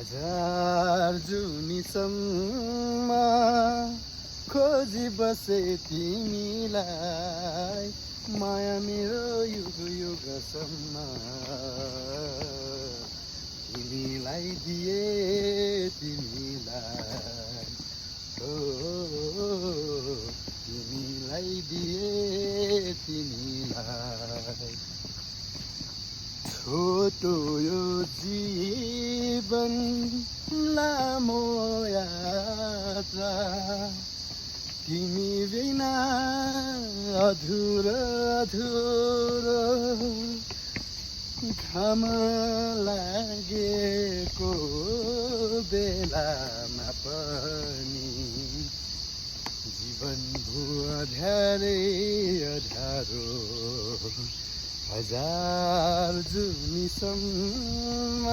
हजार जुनीसम्म खोजी बसे तिमीलाई माया मेरो युग युगसम्म तिमीलाई दिए तिमीलाई हो तिमीलाई दिए तिमीलाई छोटो यो जीवन लामो यात्रा तिमी बिना अधुरो अधुरो घाम लागेको बेलामा पनि जीवन भुवा अँध्यारै अँध्यारो हजार जुनीसम्म